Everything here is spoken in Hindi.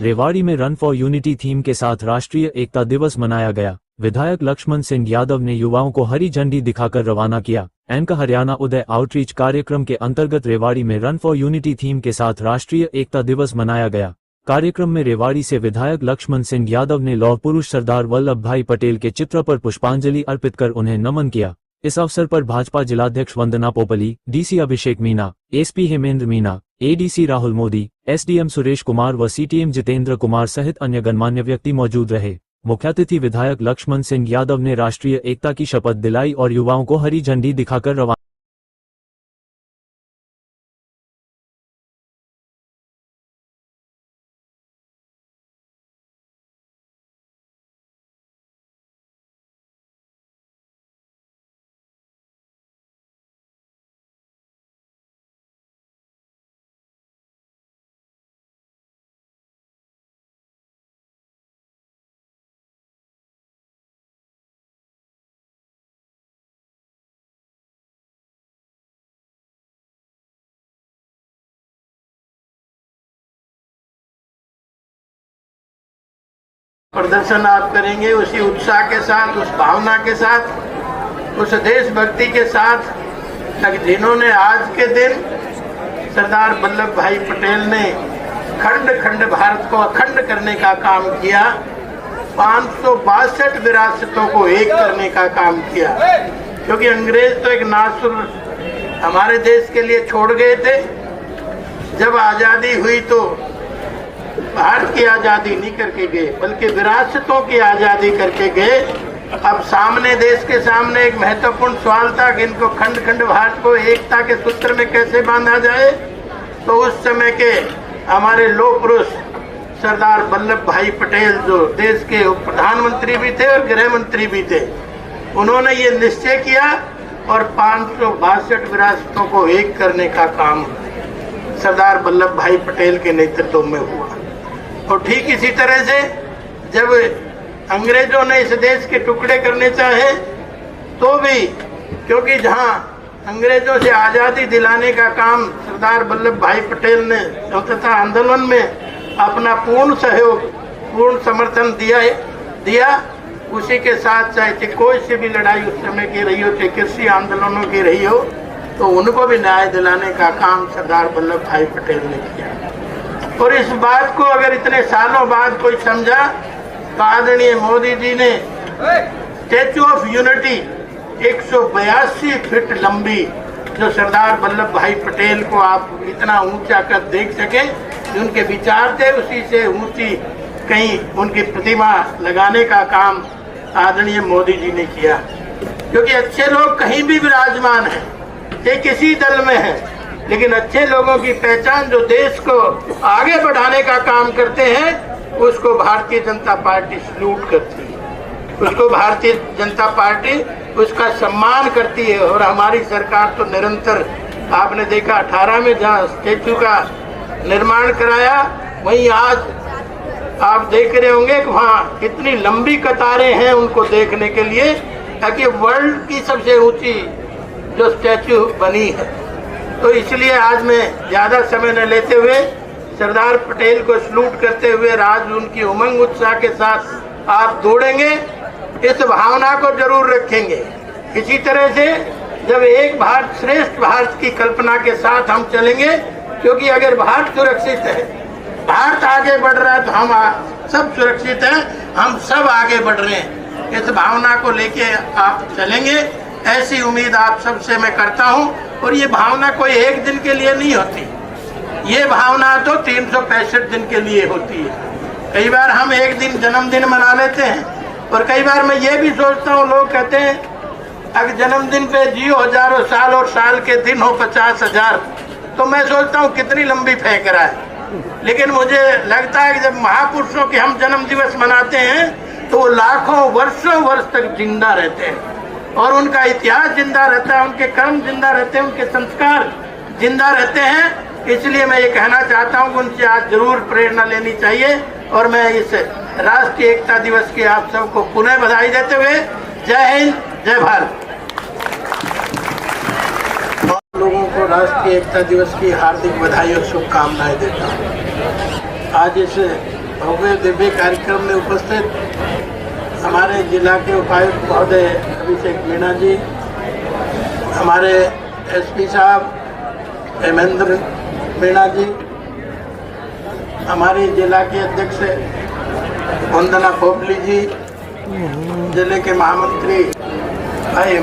रेवाड़ी में रन फॉर यूनिटी थीम के साथ राष्ट्रीय एकता दिवस मनाया गया। विधायक लक्ष्मण सिंह यादव ने युवाओं को हरी झंडी दिखाकर रवाना किया। एनका हरियाणा उदय आउटरीच कार्यक्रम के अंतर्गत रेवाड़ी में रन फॉर यूनिटी थीम के साथ राष्ट्रीय एकता दिवस मनाया गया। कार्यक्रम में रेवाड़ी से विधायक लक्ष्मण सिंह यादव ने लौह पुरुष सरदार वल्लभ भाई पटेल के चित्र पर पुष्पांजलि अर्पित कर उन्हें नमन किया। इस अवसर पर भाजपा जिलाध्यक्ष Vandana Popli, DC Abhishek Meena, SP Hemendra Meena, ADC Rahul Modi, SDM Suresh Kumar व सीटीएम जितेंद्र कुमार सहित अन्य गणमान्य व्यक्ति मौजूद रहे। मुख्यातिथि विधायक लक्ष्मण सिंह यादव ने राष्ट्रीय एकता की शपथ दिलाई और युवाओं को हरी झंडी दिखाकर रवाना। प्रदर्शन आप करेंगे उसी उत्साह के साथ, उस भावना के साथ, उस देशभक्ति के साथ जिन्होंने आज के दिन सरदार वल्लभ भाई पटेल ने खंड खंड भारत को अखंड करने का काम किया, 562 विरासतों को एक करने का काम किया। क्योंकि अंग्रेज तो एक नासुर हमारे देश के लिए छोड़ गए थे। जब आज़ादी हुई तो भारत की आज़ादी नहीं करके गए, बल्कि विरासतों की आज़ादी करके गए। अब सामने देश के सामने एक महत्वपूर्ण सवाल था कि इनको खंड खंड भारत को एकता के सूत्र में कैसे बांधा जाए। तो उस समय के हमारे लौह पुरुष सरदार वल्लभ भाई पटेल, जो देश के प्रधानमंत्री भी थे और गृह मंत्री भी थे, उन्होंने ये निश्चय किया और 562 विरासतों को एक करने का काम सरदार वल्लभ भाई पटेल के नेतृत्व में हुआ। और ठीक इसी तरह से जब अंग्रेजों ने इस देश के टुकड़े करने चाहे तो भी, क्योंकि जहां अंग्रेजों से आज़ादी दिलाने का काम सरदार वल्लभ भाई पटेल ने स्वतंत्रता आंदोलन में अपना पूर्ण सहयोग, पूर्ण समर्थन दिया, उसी के साथ चाहे कोई सी भी लड़ाई उस समय की रही हो, चाहे कृषि आंदोलनों की रही हो, तो उनको भी न्याय दिलाने का काम सरदार वल्लभ भाई पटेल ने किया। और इस बात को अगर इतने सालों बाद कोई समझा तो आदरणीय मोदी जी ने स्टैचू ऑफ यूनिटी 182 फीट लंबी, जो सरदार वल्लभ भाई पटेल को आप इतना ऊंचा कर देख सके, उनके विचार थे, उसी से ऊंची कहीं उनकी प्रतिमा लगाने का काम आदरणीय मोदी जी ने किया। क्योंकि अच्छे लोग कहीं भी विराजमान हैं, ये किसी दल में है, लेकिन अच्छे लोगों की पहचान जो देश को आगे बढ़ाने का काम करते हैं, उसको भारतीय जनता पार्टी सल्यूट करती है, उसको भारतीय जनता पार्टी उसका सम्मान करती है। और हमारी सरकार तो निरंतर, आपने देखा 18 में जहाँ स्टैचू का निर्माण कराया, वहीं आज आप देख रहे होंगे कि वहाँ कितनी लंबी कतारें हैं उनको देखने के लिए, ताकि वर्ल्ड की सबसे ऊंची जो स्टैचू बनी है। तो इसलिए आज मैं ज़्यादा समय न लेते हुए सरदार पटेल को सल्यूट करते हुए आज उनकी उमंग उत्साह के साथ आप दौड़ेंगे, इस भावना को जरूर रखेंगे। इसी तरह से जब एक भारत श्रेष्ठ भारत की कल्पना के साथ हम चलेंगे, क्योंकि अगर भारत सुरक्षित है, भारत आगे बढ़ रहा है, तो हम सब सुरक्षित हैं, हम सब आगे बढ़ रहे हैं। इस भावना को लेके आप चलेंगे, ऐसी उम्मीद आप सबसे मैं करता हूं। और ये भावना कोई एक दिन के लिए नहीं होती, ये भावना तो 365 दिन के लिए होती है। कई बार हम एक दिन जन्मदिन मना लेते हैं, और कई बार मैं ये भी सोचता हूँ, लोग कहते हैं अगर जन्मदिन पे जियो हजारों साल और साल के दिन हो 50,000, तो मैं सोचता हूँ कितनी लंबी फेंक रहा है। लेकिन मुझे लगता है कि जब महापुरुषों के हम जन्म दिवस मनाते हैं तो वो लाखों वर्षों वर्ष तक जिंदा रहते हैं, और उनका इतिहास जिंदा रहता है, उनके कर्म जिंदा रहते हैं, उनके संस्कार जिंदा रहते हैं। इसलिए मैं ये कहना चाहता हूँ कि उनसे आज जरूर प्रेरणा लेनी चाहिए। और मैं इस राष्ट्रीय एकता दिवस की आप सबको पुनः बधाई देते हुए जय हिंद, जय भारत। राष्ट्रीय एकता दिवस की हार्दिक बधाई और शुभकामनाएं देता हूँ। आज इस भव्य दिव्य कार्यक्रम में उपस्थित हमारे जिला के उपायुक्त महोदय अभिषेक मीणा जी, हमारे एसपी साहब हेमेंद्र मीणा जी, हमारे जिला के अध्यक्ष वंदना पोपली जी, जिले के महामंत्री भाई